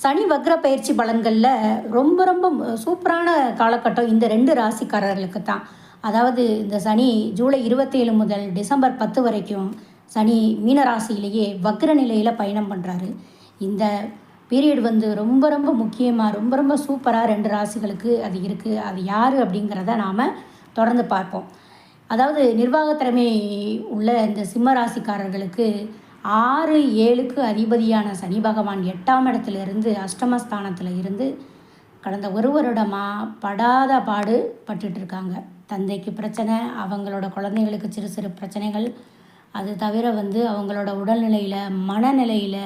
சனி வக்ர பயிற்சி பலன்களில் ரொம்ப ரொம்ப சூப்பரான காலகட்டம் இந்த 2 ராசிக்காரர்களுக்கு தான். அதாவது இந்த சனி ஜூலை 27 முதல் டிசம்பர் 10 வரைக்கும் சனி மீன ராசியிலேயே வக்ர நிலையில் பயணம் பண்ணுறாரு. இந்த பீரியட் வந்து ரொம்ப ரொம்ப முக்கியமாக ரொம்ப ரொம்ப சூப்பராக 2 ராசிகளுக்கு அது இருக்குது. அது யார் அப்படிங்கிறத நாம் தொடர்ந்து பார்ப்போம். அதாவது நிர்வாகத்திறமை உள்ள இந்த சிம்ம ராசிக்காரர்களுக்கு 6, 7க்கு அதிபதியான சனி பகவான் 8ஆம் இடத்துலேருந்து அஷ்டமஸ்தானத்தில் இருந்து கடந்த ஒரு வருடமாக படாத பாடு பட்டுட்ருக்காங்க. தந்தைக்கு பிரச்சனை, அவங்களோட குழந்தைகளுக்கு சிறு சிறு பிரச்சனைகள், அது தவிர வந்து அவங்களோட உடல்நிலையில், மனநிலையில்,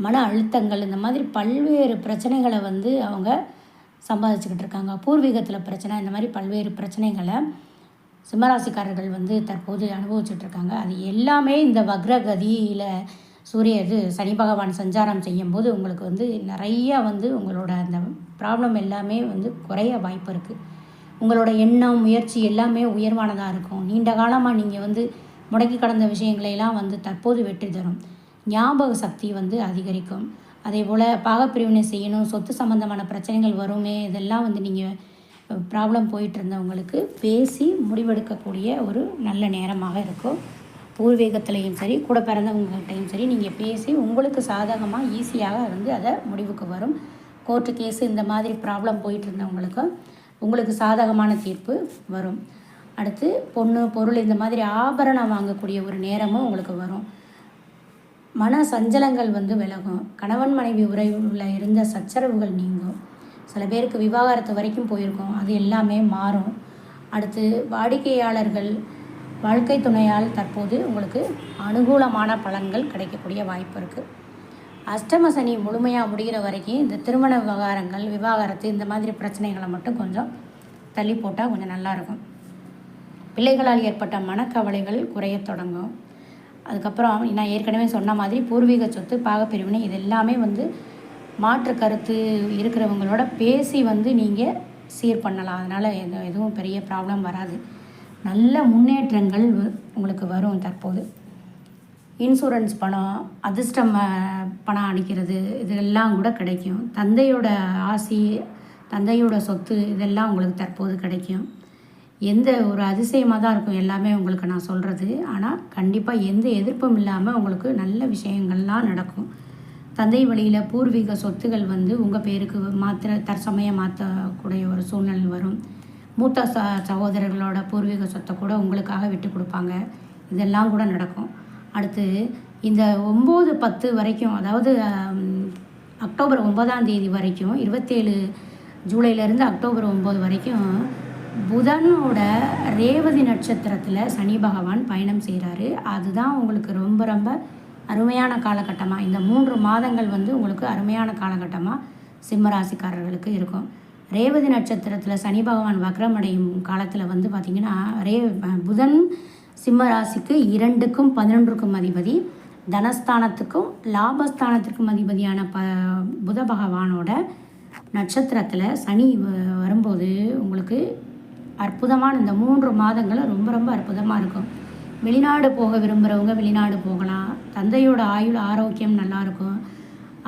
மன அழுத்தங்கள், இந்த மாதிரி பல்வேறு பிரச்சனைகளை வந்து அவங்க சம்பாதிச்சுக்கிட்டு இருக்காங்க. பூர்வீகத்தில் பிரச்சனை, இந்த மாதிரி பல்வேறு பிரச்சனைகளை சிம்மராசிக்காரர்கள் வந்து தற்போது அனுபவிச்சுட்ருக்காங்க. அது எல்லாமே இந்த வக்ரகதியில் சனி பகவான் சஞ்சாரம் செய்யும்போது உங்களுக்கு வந்து நிறையா வந்து உங்களோட அந்த ப்ராப்ளம் எல்லாமே வந்து குறைய வாய்ப்பு இருக்குது. உங்களோட எண்ணம், முயற்சி எல்லாமே உயர்வானதாக இருக்கும். நீண்ட காலமாக நீங்கள் வந்து முடக்கி கடந்த விஷயங்களையெல்லாம் வந்து தற்போது வெற்றி தரும். ஞாபக சக்தி வந்து அதிகரிக்கும். அதே போல் பாகப்பிரிவினை செய்யணும், சொத்து சம்மந்தமான பிரச்சனைகள் வருமே, இதெல்லாம் வந்து நீங்கள் ப்ராப்ளம் போயிட்டு இருந்தவங்களுக்கு பேசி முடிவெடுக்கக்கூடிய ஒரு நல்ல நேரமாக இருக்கும். பூர்வீகத்துலேயும் சரி, கூட பிறந்தவங்ககிட்டையும் சரி, நீங்கள் பேசி உங்களுக்கு சாதகமாக ஈஸியாக வந்து அதை முடிவுக்கு வரும். கோர்ட்டு கேஸு இந்த மாதிரி ப்ராப்ளம் போயிட்டு இருந்தவங்களுக்கும் உங்களுக்கு சாதகமான தீர்ப்பு வரும். அடுத்து பொண்ணு, பொருள், இந்த மாதிரி ஆபரணம் வாங்கக்கூடிய ஒரு நேரமும் உங்களுக்கு வரும். மன சஞ்சலங்கள் வந்து விலகும். கணவன் மனைவி உறவில் இருந்த சச்சரவுகள் நீங்கும். சில பேருக்கு விவாகரத்து வரைக்கும் போயிருக்கோம், அது எல்லாமே மாறும். அடுத்து வாடிக்கையாளர்கள், வாழ்க்கை துணையால் தற்போது உங்களுக்கு அனுகூலமான பலன்கள் கிடைக்கக்கூடிய வாய்ப்பு இருக்குது. அஷ்டம சனி முழுமையாக முடிகிற வரைக்கும் இந்த திருமண விவகாரங்கள், விவாகரத்து, இந்த மாதிரி பிரச்சனைகளை மட்டும் கொஞ்சம் தள்ளி போட்டால் கொஞ்சம் நல்லாயிருக்கும். பிள்ளைகளால் ஏற்பட்ட மனக்கவலைகள் குறைய தொடங்கும். அதுக்கப்புறம் நான் ஏற்கனவே சொன்ன மாதிரி பூர்வீக சொத்து, பாகப்பிரிவினை, இது எல்லாமே வந்து மாற்று கருத்து இருக்கிறவங்களோட பேசி வந்து நீங்கள் சீர் பண்ணலாம். அதனால் எதுவும் பெரிய ப்ராப்ளம் வராது. நல்ல முன்னேற்றங்கள் உங்களுக்கு வரும். தற்போது இன்சூரன்ஸ் பணம், அதிர்ஷ்டம் பணம் அடிக்கிறது, இதெல்லாம் கூட கிடைக்கும். தந்தையோட ஆசி, தந்தையோட சொத்து, இதெல்லாம் உங்களுக்கு தற்போது கிடைக்கும். எந்த ஒரு அதிசயமாக தான் இருக்கும் எல்லாமே உங்களுக்கு நான் சொல்கிறது. ஆனால் கண்டிப்பாக எந்த எதிர்ப்பும் இல்லாமல் உங்களுக்கு நல்ல விஷயங்கள்லாம் நடக்கும். தந்தை வழியில் பூர்வீக சொத்துகள் வந்து உங்கள் பேருக்கு தற்சமயம் மாற்றக்கூடிய ஒரு சூழ்நிலை வரும். மூத்த சகோதரர்களோட பூர்வீக சொத்தை கூட உங்களுக்காக விட்டு கொடுப்பாங்க. இதெல்லாம் கூட நடக்கும். அடுத்து இந்த 9, 10 வரைக்கும், அதாவது அக்டோபர் 9ஆம் தேதி வரைக்கும், 27 ஜூலையிலேருந்து அக்டோபர் 9 வரைக்கும் புதனோட ரேவதி நட்சத்திரத்தில் சனி பகவான் பயணம் செய்கிறாரு. அதுதான் உங்களுக்கு ரொம்ப ரொம்ப அருமையான காலகட்டமாக, இந்த 3 மாதங்கள் வந்து உங்களுக்கு அருமையான காலகட்டமாக சிம்மராசிக்காரர்களுக்கு இருக்கும். ரேவதி நட்சத்திரத்தில் சனி பகவான் வக்ரமடையும் காலத்தில் வந்து பார்த்திங்கன்னா, புதன் சிம்ம ராசிக்கு 2க்கும் 11க்கும் அதிபதி, தனஸ்தானத்துக்கும் லாபஸ்தானத்திற்கும் அதிபதியான புத பகவானோட நட்சத்திரத்தில் சனி வரும்போது உங்களுக்கு அற்புதமான இந்த 3 மாதங்களும் ரொம்ப ரொம்ப அற்புதமாக இருக்கும். வெளிநாடு போக விரும்புகிறவங்க வெளிநாடு போகலாம். தந்தையோட ஆயுள் ஆரோக்கியம் நல்லாயிருக்கும்.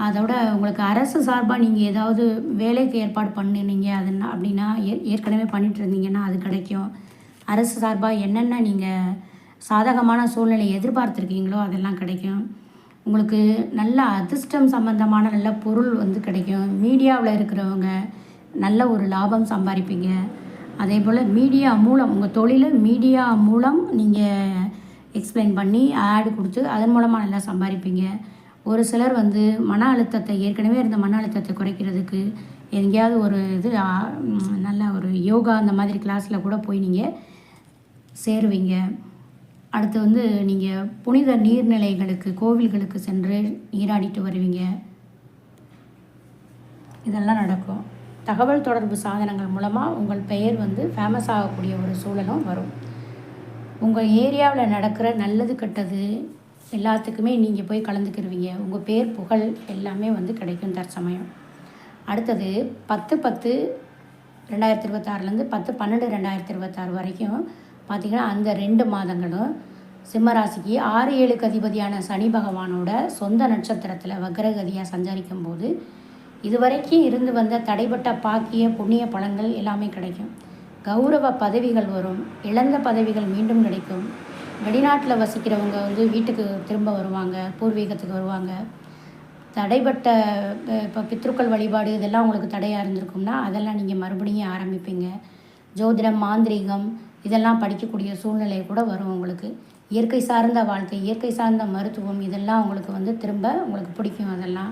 அதோட உங்களுக்கு அரசு சார்பாக நீங்கள் ஏதாவது வேலைக்கு ஏற்பாடு பண்ணினீங்க அப்படின்னா, ஏற்கனவே பண்ணிட்டு இருந்தீங்கன்னா அது கிடைக்கும். அரசு சார்பாக என்னென்ன நீங்கள் சாதகமான சூழ்நிலை எதிர்பார்த்துருக்கீங்களோ அதெல்லாம் கிடைக்கும். உங்களுக்கு நல்ல அதிர்ஷ்டம் சம்பந்தமான நல்ல பொருள் வந்து கிடைக்கும். மீடியாவில் இருக்கிறவங்க நல்ல ஒரு லாபம் சம்பாதிப்பீங்க. அதே போல் மீடியா மூலம் உங்கள் தொழிலை மீடியா மூலம் நீங்கள் எக்ஸ்பிளைன் பண்ணி ஆடு கொடுத்து அதன் மூலமாக நல்லா சம்பாதிப்பீங்க. ஒரு சிலர் வந்து மன அழுத்தத்தை, ஏற்கனவே இருந்த மன அழுத்தத்தை குறைக்கிறதுக்கு எங்கேயாவது ஒரு நல்ல ஒரு யோகா அந்த மாதிரி கிளாஸில் கூட போய் நீங்கள் சேருவீங்க. அடுத்து வந்து நீங்கள் புனித நீர்நிலைகளுக்கு, கோவில்களுக்கு சென்று நீராடிட்டு வருவீங்க. இதெல்லாம் நடக்கும். தகவல் தொடர்பு சாதனங்கள் மூலமாக உங்கள் பெயர் வந்து ஃபேமஸ் ஆகக்கூடிய ஒரு சூழலும் வரும். உங்கள் ஏரியாவில் நடக்கிற நல்லது கெட்டது எல்லாத்துக்குமே நீங்கள் போய் கலந்துக்கிடுவீங்க. உங்கள் பேர் புகழ் எல்லாமே வந்து கிடைக்கும் தற்சமயம். அடுத்தது 10/10/2026 10/12/2026 வரைக்கும் பார்த்திங்கன்னா, அந்த 2 மாதங்களும் சிம்மராசிக்கு 6, 7க்கு அதிபதியான சனி பகவானோட சொந்த நட்சத்திரத்தில் வக்ரகதியாக சஞ்சரிக்கும் போது இதுவரைக்கும் இருந்து வந்த தடைப்பட்ட பாக்கிய புண்ணிய பலன்கள் எல்லாமே கிடைக்கும். கௌரவ பதவிகள் வரும். இழந்த பதவிகள் மீண்டும் கிடைக்கும். வெளிநாட்டில் வசிக்கிறவங்க வந்து வீட்டுக்கு திரும்ப வருவாங்க, பூர்வீகத்துக்கு வருவாங்க. தடைப்பட்ட இப்போ பித்ருக்கள் வழிபாடு இதெல்லாம் உங்களுக்கு தடையாக இருந்திருக்கும்னா அதெல்லாம் நீங்கள் மறுபடியும் ஆரம்பிப்பீங்க. ஜோதிடம், மாந்திரீகம் இதெல்லாம் படிக்கக்கூடிய சூழ்நிலை கூட வரும் உங்களுக்கு. இயற்கை சார்ந்த வாழ்க்கை, இயற்கை சார்ந்த மருத்துவம் இதெல்லாம் உங்களுக்கு வந்து திரும்ப உங்களுக்கு பிடிக்கும். அதெல்லாம்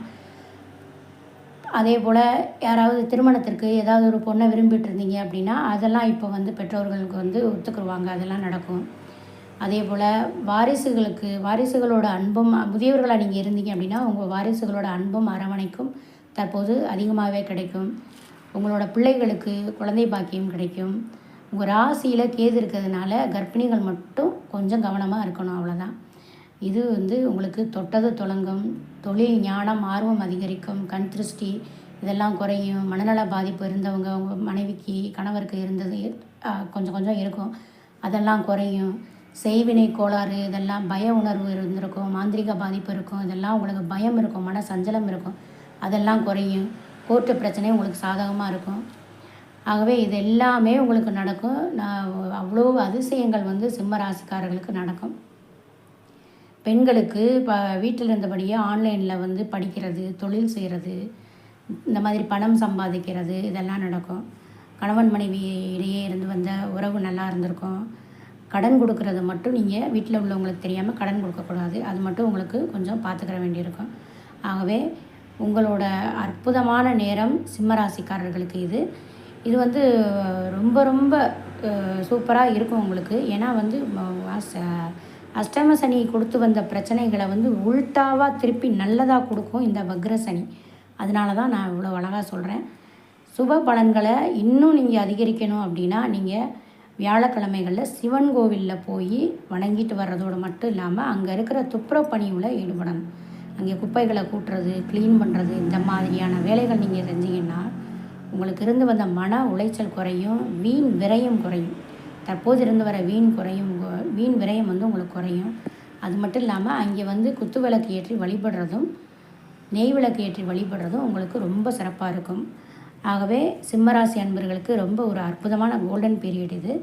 அதே போல் யாராவது திருமணத்திற்கு ஏதாவது ஒரு பொண்ணை விரும்பிட்டு இருந்தீங்க அப்படின்னா அதெல்லாம் இப்போ வந்து பெற்றோர்களுக்கு வந்து ஒத்துக்குருவாங்க, அதெல்லாம் நடக்கும். அதே போல் வாரிசுகளோட அன்பும், முதியவர்களாக நீங்கள் இருந்தீங்க அப்படின்னா உங்கள் வாரிசுகளோட அன்பும் அரவணைக்கும் தற்போது அதிகமாகவே கிடைக்கும். உங்களோட பிள்ளைகளுக்கு குழந்தை பாக்கியம் கிடைக்கும். உங்கள் ராசியில் கேது இருக்கிறதுனால கர்ப்பிணிகள் மட்டும் கொஞ்சம் கவனமாக இருக்கணும், அவ்வளோதான். இது வந்து உங்களுக்கு தொட்டது தொடங்கும். தொழில் ஞானம் ஆர்வம் அதிகரிக்கும். கண் திருஷ்டி இதெல்லாம் குறையும். மனநல பாதிப்பு இருந்தவங்க உங்கள் மனைவிக்கு கணவருக்கு இருந்தது கொஞ்சம் கொஞ்சம் இருக்கும், அதெல்லாம் குறையும். செய்வினை கோளாறு இதெல்லாம் பய உணர்வு இருந்திருக்கும், மாந்திரிக பாதிப்பு இருக்கும், இதெல்லாம் உங்களுக்கு பயம் இருக்கும், மன சஞ்சலம் இருக்கும், அதெல்லாம் குறையும். கோர்ட்டு பிரச்சனை உங்களுக்கு சாதகமாக இருக்கும். ஆகவே இது எல்லாமே உங்களுக்கு நடக்கும். அவ்வளோ அதிசயங்கள் வந்து சிம்ம ராசிக்காரர்களுக்கு நடக்கும். பெண்களுக்கு இப்போ வீட்டில் இருந்தபடியே ஆன்லைனில் வந்து படிக்கிறது, தொழில் செய்கிறது, இந்த மாதிரி பணம் சம்பாதிக்கிறது இதெல்லாம் நடக்கும். கணவன் மனைவி இடையே இருந்து வந்த உறவு நல்லா இருந்திருக்கும். கடன் கொடுக்கறது மட்டும் நீங்கள் வீட்டில் உள்ளவங்களுக்கு தெரியாமல் கடன் கொடுக்கக்கூடாது, அது மட்டும் உங்களுக்கு கொஞ்சம் பார்த்துக்கிற வேண்டியிருக்கும். ஆகவே உங்களோட அற்புதமான நேரம் சிம்மராசிக்காரர்களுக்கு இது வந்து ரொம்ப ரொம்ப சூப்பராக இருக்கும் உங்களுக்கு. ஏன்னா வந்து அஷ்டம சனி கொடுத்து வந்த பிரச்சனைகளை வந்து உள்டாவாக திருப்பி நல்லதாக கொடுக்கும் இந்த வக்ர சனி. அதனால தான் நான் இவ்வளோ அழகாக சொல்கிறேன். சுப பலன்களை இன்னும் நீங்கள் அதிகரிக்கணும் அப்படின்னா நீங்கள் வியாழக்கிழமைகளில் சிவன் கோவிலில் போய் வணங்கிட்டு வர்றதோடு மட்டும் இல்லாமல் அங்கே இருக்கிற துப்புரவு பணியில் ஈடுபடணும். அங்கே குப்பைகளை கூட்டுறது, க்ளீன் பண்ணுறது, இந்த மாதிரியான வேலைகள் நீங்கள் செஞ்சீங்கன்னா உங்களுக்கு இருந்து வந்த மன உளைச்சல் குறையும், வீண் விரயம் குறையும். தற்போது இருந்து வர வீண் விரயம் வந்து உங்களுக்கு குறையும். அது மட்டும் இல்லாமல் அங்கே வந்து குத்து விளக்கு ஏற்றி வழிபடுறதும் நெய் விளக்கு ஏற்றி வழிபடுறதும் உங்களுக்கு ரொம்ப சிறப்பாக இருக்கும். ஆகவே சிம்மராசி அன்பர்களுக்கு ரொம்ப ஒரு அற்புதமான கோல்டன் பீரியட் இது.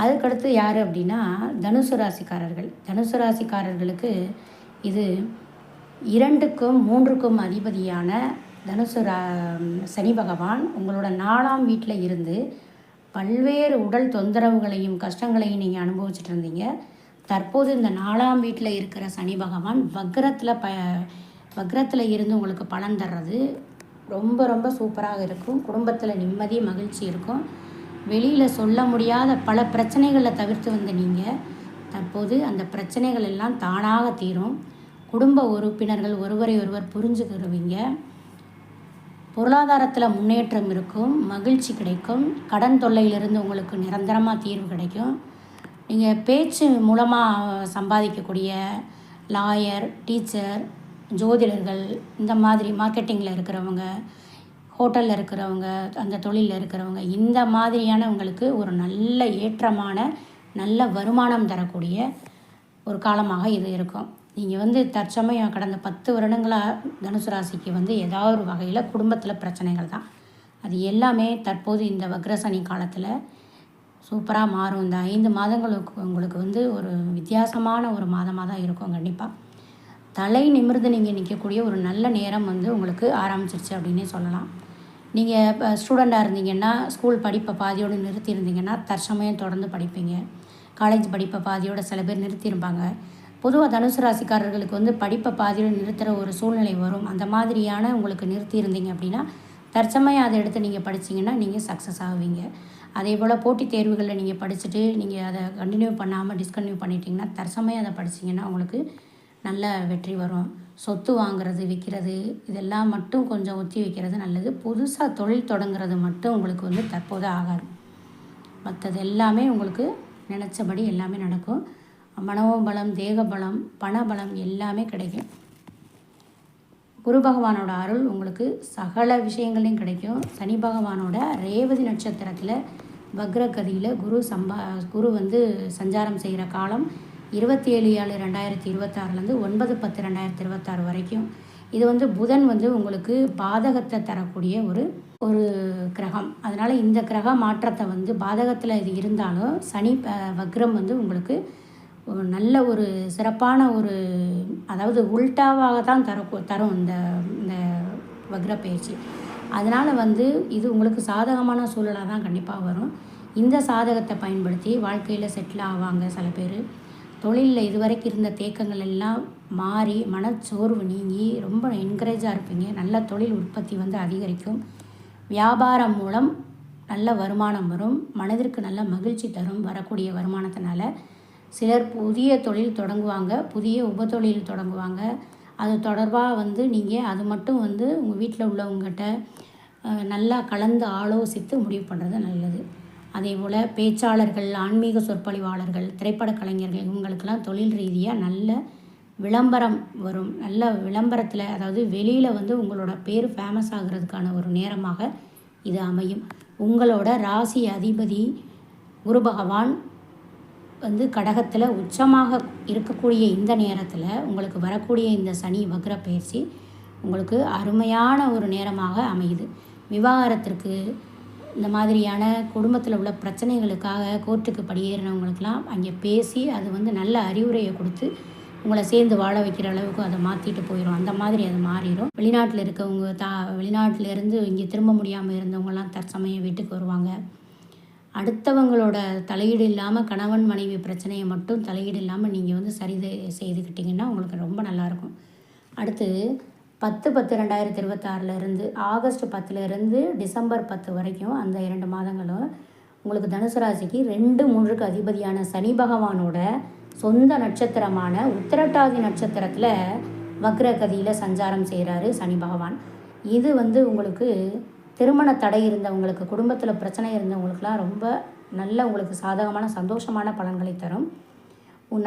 அதுக்கடுத்து யார் அப்படின்னா தனுசு ராசிக்காரர்கள். தனுசு ராசிக்காரர்களுக்கு இது 2க்கும் 3க்கும் அதிபதியான சனி பகவான் உங்களோட 4ஆம் வீட்டில் இருந்து பல்வேறு உடல் தொந்தரவுகளையும் கஷ்டங்களையும் நீங்கள் அனுபவிச்சுட்டு இருந்தீங்க. தற்போது இந்த 4ஆம் வீட்டில் இருக்கிற சனி பகவான் வக்ரத்தில் இருந்து உங்களுக்கு பலன் தர்றது ரொம்ப ரொம்ப சூப்பராக இருக்கும். குடும்பத்தில் நிம்மதி மகிழ்ச்சி இருக்கும். வெளியில் சொல்ல முடியாத பல பிரச்சனைகளை தவிர்த்து வந்த நீங்கள் தற்போது அந்த பிரச்சனைகள் எல்லாம் தானாக தீரும். குடும்ப உறுப்பினர்கள் ஒருவரை ஒருவர் புரிஞ்சுக்கிடுவீங்க. பொருளாதாரத்தில் முன்னேற்றம் இருக்கும், மகிழ்ச்சி கிடைக்கும். கடன் தொல்லையிலிருந்து உங்களுக்கு நிரந்தரமாக தீர்வு கிடைக்கும். நீங்கள் பேச்சு மூலமாக சம்பாதிக்கக்கூடிய லாயர், டீச்சர், ஜோதிடர்கள், இந்த மாதிரி மார்க்கெட்டிங்கில் இருக்கிறவங்க, ஹோட்டலில் இருக்கிறவங்க, அந்த தொழிலில் இருக்கிறவங்க, இந்த மாதிரியானவங்களுக்கு ஒரு நல்ல ஏற்றமான நல்ல வருமானம் தரக்கூடிய ஒரு காலமாக இது இருக்கும். நீங்கள் வந்து தற்சமயம் கடந்த 10 வருடங்களாக தனுசு ராசிக்கு வந்து ஏதாவது ஒரு வகையில் குடும்பத்தில் பிரச்சனைகள் தான். அது எல்லாமே தற்போது இந்த வக்ரசனி காலத்தில் சூப்பராக மாறும். இந்த 5 மாதங்களுக்கு உங்களுக்கு வந்து ஒரு வித்தியாசமான ஒரு மாதமாக தான் இருக்கும். கண்டிப்பாக தலை நிமிர்ந்து நீங்கள் நிற்கக்கூடிய ஒரு நல்ல நேரம் வந்து உங்களுக்கு ஆரம்பிச்சிருச்சு அப்படின்னே சொல்லலாம். நீங்கள் இப்போ ஸ்டூடெண்ட்டாக இருந்தீங்கன்னா ஸ்கூல் படிப்பை பாதியோடு நிறுத்தியிருந்தீங்கன்னா தற்சமயம் தொடர்ந்து படிப்பீங்க. காலேஜ் படிப்பை பாதியோடு சில பேர் நிறுத்தியிருப்பாங்க. பொதுவாக தனுசு ராசிக்காரர்களுக்கு வந்து படிப்பை பாதியோடு நிறுத்துகிற ஒரு சூழ்நிலை வரும். அந்த மாதிரியான உங்களுக்கு நிறுத்தி இருந்தீங்க அப்படின்னா தற்சமயம் அதை எடுத்து நீங்கள் படிச்சிங்கன்னா நீங்கள் சக்ஸஸ் ஆகுவீங்க. அதே போல் போட்டித் தேர்வுகளில் நீங்கள் படிச்சுட்டு நீங்கள் அதை கண்டினியூ பண்ணாமல் டிஸ்கன்டினியூ பண்ணிட்டீங்கன்னா தற்சமயம் அதை படிச்சிங்கன்னா உங்களுக்கு நல்ல வெற்றி வரும். சொத்து வாங்குறது, விற்கிறது இதெல்லாம் மட்டும் கொஞ்சம் ஒத்தி வைக்கிறது நல்லது. புதுசாக தொழில் தொடங்குறது மட்டும் உங்களுக்கு வந்து தற்போது ஆகாது. மற்றது எல்லாமே உங்களுக்கு நினச்சபடி எல்லாமே நடக்கும். மனோபலம், தேகபலம், பணபலம் எல்லாமே கிடைக்கும். குரு பகவானோட அருள் உங்களுக்கு சகல விஷயங்களையும் கிடைக்கும். சனி பகவானோட ரேவதி நட்சத்திரத்தில் வக்ரகதியில் குரு வந்து சஞ்சாரம் செய்கிற காலம் 27/7/2026 9/10/2026 வரைக்கும். இது வந்து புதன் வந்து உங்களுக்கு பாதகத்தை தரக்கூடிய ஒரு கிரகம். அதனால் இந்த கிரக மாற்றத்தை வந்து பாதகத்தில் இது இருந்தாலும் சனி வக்ரம் வந்து உங்களுக்கு நல்ல ஒரு சிறப்பான அதாவது உல்டாவாக தான் தரும் இந்த இந்த வக்ர பயிற்சி. அதனால் வந்து இது உங்களுக்கு சாதகமான சூழலாக தான் கண்டிப்பாக வரும். இந்த சாதகத்தை பயன்படுத்தி வாழ்க்கையில் செட்டில் ஆவாங்க சில பேர். தொழிலில் இதுவரைக்கும் இருந்த தேக்கங்கள் எல்லாம் மாறி மனச்சோர்வு நீங்கி ரொம்ப என்கரேஜாக இருப்பீங்க. நல்ல தொழில் உற்பத்தி வந்து அதிகரிக்கும். வியாபாரம் மூலம் நல்ல வருமானம் வரும். மனதிற்கு நல்ல மகிழ்ச்சி தரும் வரக்கூடிய வருமானத்தினால. சிலர் புதிய தொழில் தொடங்குவாங்க, புதிய உபத்தொழில் தொடங்குவாங்க. அது தொடர்பாக வந்து நீங்கள் அது மட்டும் வந்து உங்கள் வீட்டில் உள்ளவங்ககிட்ட நல்லா கலந்து ஆலோசித்து முடிவு பண்ணுறது நல்லது. அதே போல் பேச்சாளர்கள், ஆன்மீக சொற்பொழிவாளர்கள், திரைப்பட கலைஞர்கள் இவங்களுக்கெல்லாம் தொழில் ரீதியாக நல்ல விளம்பரம் வரும். நல்ல விளம்பரத்தில் அதாவது வெளியில் வந்து உங்களோட பேர் ஃபேமஸ் ஆகிறதுக்கான ஒரு நேரமாக இது அமையும். உங்களோட ராசி அதிபதி குரு பகவான் வந்து கடகத்தில் உச்சமாக இருக்கக்கூடிய இந்த நேரத்தில் உங்களுக்கு வரக்கூடிய இந்த சனி வக்ர பயிற்சி உங்களுக்கு அருமையான ஒரு நேரமாக அமையுது. விவாகரத்திற்கு இந்த மாதிரியான குடும்பத்தில் உள்ள பிரச்சனைகளுக்காக கோர்ட்டுக்கு படியேறினவங்களுக்கெல்லாம் அங்கே பேசி அது வந்து நல்ல அறிவுரையை கொடுத்து உங்களை சேர்ந்து வாழ வைக்கிற அளவுக்கு அதை மாற்றிட்டு போயிடும். அந்த மாதிரி அது மாறிடும். வெளிநாட்டில் இருக்கவங்க வெளிநாட்டிலேருந்து இங்கே திரும்ப முடியாமல் இருந்தவங்கலாம் தற்சமயம் வீட்டுக்கு வருவாங்க. அடுத்தவங்களோட தலையீடு இல்லாமல் கணவன் மனைவி பிரச்சனையை மட்டும் தலையீடு இல்லாமல் நீங்கள் வந்து சரி செய்துக்கிட்டிங்கன்னா உங்களுக்கு ரொம்ப நல்லாயிருக்கும். அடுத்து 10/10/2026 ஆகஸ்ட் 10 டிசம்பர் 10 வரைக்கும் அந்த 2 மாதங்களும் உங்களுக்கு தனுசு ராசிக்கு 2-3க்கு அதிபதியான சனி பகவானோட சொந்த நட்சத்திரமான உத்திரட்டாதி நட்சத்திரத்தில் வக்ரகதியில் சஞ்சாரம் செய்கிறாரு சனி பகவான். இது வந்து உங்களுக்கு திருமண தடை இருந்தவங்களுக்கு, குடும்பத்தில் பிரச்சனை இருந்தவங்களுக்குலாம் ரொம்ப நல்ல உங்களுக்கு சாதகமான சந்தோஷமான பலன்களை தரும்.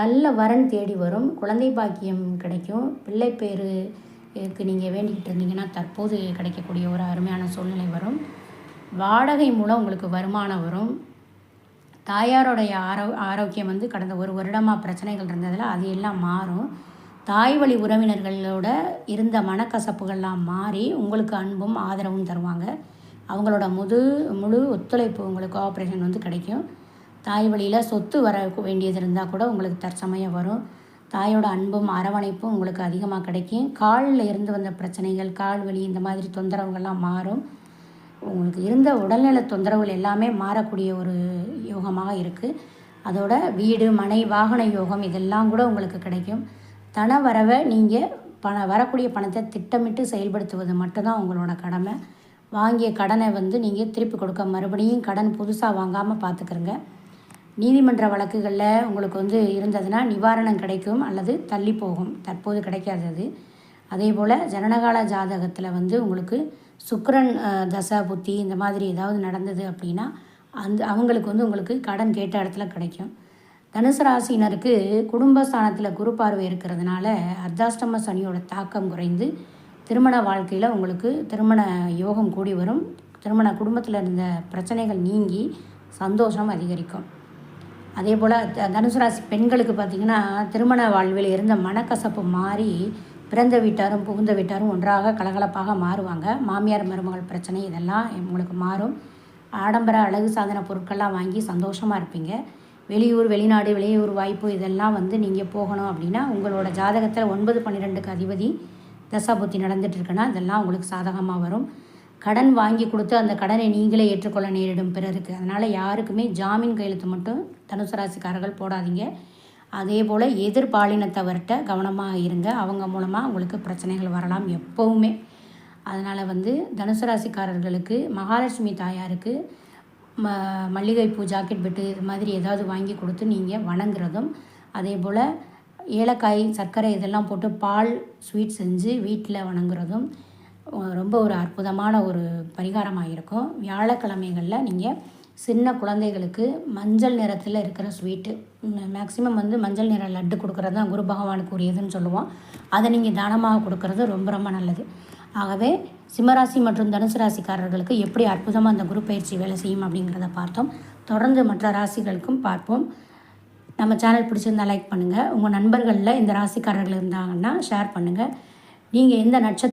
நல்ல வரன் தேடி வரும். குழந்தை பாக்கியம் கிடைக்கும். பிள்ளை பேருக்கு நீங்கள் வேண்டிக்கிட்டு இருந்தீங்கன்னா தற்போது கிடைக்கக்கூடிய ஒரு அருமையான சூழ்நிலை வரும். வாடகை மூலம் உங்களுக்கு வருமானம் வரும். தாயாரோடைய ஆரோக்கியம் வந்து கடந்த 1 வருடமாக பிரச்சனைகள் இருந்ததில் அது எல்லாம் மாறும். தாய் வழி உறவினர்களோட இருந்த மனக்கசப்புகள்லாம் மாறி உங்களுக்கு அன்பும் ஆதரவும் தருவாங்க. அவங்களோட முழு ஒத்துழைப்பு உங்களுக்கு ஆப்ரேஷன் வந்து கிடைக்கும். தாய் வழியில் சொத்து வர வேண்டியது இருந்தால் கூட உங்களுக்கு தற்சமயம் வரும். தாயோட அன்பும் அரவணைப்பும் உங்களுக்கு அதிகமாக கிடைக்கும். காலில் இருந்து வந்த பிரச்சனைகள், கால் வலி இந்த மாதிரி தொந்தரவுகள்லாம் மாறும். உங்களுக்கு இருந்த உடல்நல தொந்தரவுகள் எல்லாமே மாறக்கூடிய ஒரு யோகமாக இருக்குது. அதோட வீடு, மனை, வாகன யோகம் இதெல்லாம் கூட உங்களுக்கு கிடைக்கும். தன வரவை நீங்கள் வரக்கூடிய பணத்தை திட்டமிட்டு செயல்படுத்துவது மட்டும்தான் உங்களோட கடமை. வாங்கிய கடனை வந்து நீங்கள் திருப்பி கொடுக்க மறுபடியும் கடன் புதுசாக வாங்காமல் பார்த்துக்கிறங்க. நீதிமன்ற வழக்குகளில் உங்களுக்கு வந்து இருந்ததுன்னா நிவாரணம் கிடைக்கும் அல்லது தள்ளி போகும், தற்போது கிடைக்காதது. அதே போல் ஜனனகால ஜாதகத்தில் வந்து உங்களுக்கு சுக்கிரன் தசை புத்தி இந்த மாதிரி ஏதாவது நடந்தது அப்படின்னா அவங்களுக்கு வந்து உங்களுக்கு கடன் கேட்ட இடத்துல கிடைக்கும். தனுசு ராசினருக்கு குடும்பஸ்தானத்தில் குரு பார்வை இருக்கிறதுனால அர்த்தாஷ்டம சனியோட தாக்கம் குறைந்து திருமண வாழ்க்கையில் உங்களுக்கு திருமண யோகம் கூடி வரும். திருமண குடும்பத்தில் இருந்த பிரச்சனைகள் நீங்கி சந்தோஷம் அதிகரிக்கும். அதே போல் தனுசு ராசி பெண்களுக்கு பார்த்திங்கன்னா திருமண வாழ்வில் இருந்த மனக்கசப்பு மாறி பிறந்த வீட்டாரும் புகுந்த வீட்டாரும் ஒன்றாக கலகலப்பாக மாறுவாங்க. மாமியார் மருமகள் பிரச்சனை இதெல்லாம் உங்களுக்கு மாறும். ஆடம்பர அழகு சாதன பொருட்கள்லாம் வாங்கி சந்தோஷமாக இருப்பீங்க. வெளியூர், வெளிநாடு, வெளியூர் வாய்ப்பு இதெல்லாம் வந்து நீங்கள் போகணும் அப்படின்னா உங்களோட ஜாதகத்தில் 9-12க்கு அதிபதி தசாபுத்தி நடந்துகிட்ருக்குன்னா இதெல்லாம் உங்களுக்கு சாதகமாக வரும். கடன் வாங்கி கொடுத்து அந்த கடனை நீங்களே ஏற்றுக்கொள்ள நேரிடும் பிறருக்கு. அதனால் யாருக்குமே ஜாமீன் கையெழுத்து மட்டும் தனுசு ராசிக்காரர்கள் போடாதீங்க. அதே போல் எதிர்பாலினத்தவர்கிட்ட கவனமாக இருங்க. அவங்க மூலமாக உங்களுக்கு பிரச்சனைகள் வரலாம் எப்போவுமே. அதனால் வந்து தனுசு ராசிக்காரர்களுக்கு மகாலட்சுமி தாயாருக்கு மல்லிகைப்பூ, ஜாக்கெட் பெட்டு இது மாதிரி ஏதாவது வாங்கி கொடுத்து நீங்கள் வணங்குறதும், அதே போல் ஏலக்காய், சர்க்கரை இதெல்லாம் போட்டு பால் ஸ்வீட் செஞ்சு வீட்டில் வணங்குறதும் ரொம்ப ஒரு அற்புதமான ஒரு பரிகாரமாக இருக்கும். வியாழக்கிழமைகளில் நீங்கள் சின்ன குழந்தைகளுக்கு மஞ்சள் நிறத்தில் இருக்கிற ஸ்வீட்டு, மேக்ஸிமம் வந்து மஞ்சள் நிற லட்டு கொடுக்குறது தான் குரு பகவானுக்கு உரியதுன்னு சொல்லுவோம். அதை நீங்கள் தானமாக கொடுக்கறது ரொம்ப ரொம்ப நல்லது. ஆகவே சிம்மராசி மற்றும் தனுசு ராசிக்காரர்களுக்கு எப்படி அற்புதமாக அந்த குரு பயிற்சி வேலை செய்யும் அப்படிங்கிறத பார்த்தோம். தொடர்ந்து மற்ற ராசிகளுக்கும் பார்ப்போம். நம்ம சேனல் பிடிச்சிருந்தால் லைக் பண்ணுங்கள். உங்கள் நண்பர்களில் இந்த ராசிக்காரர்கள் இருந்தாங்கன்னா ஷேர் பண்ணுங்கள். நீங்கள் எந்த நட்சத்திரம்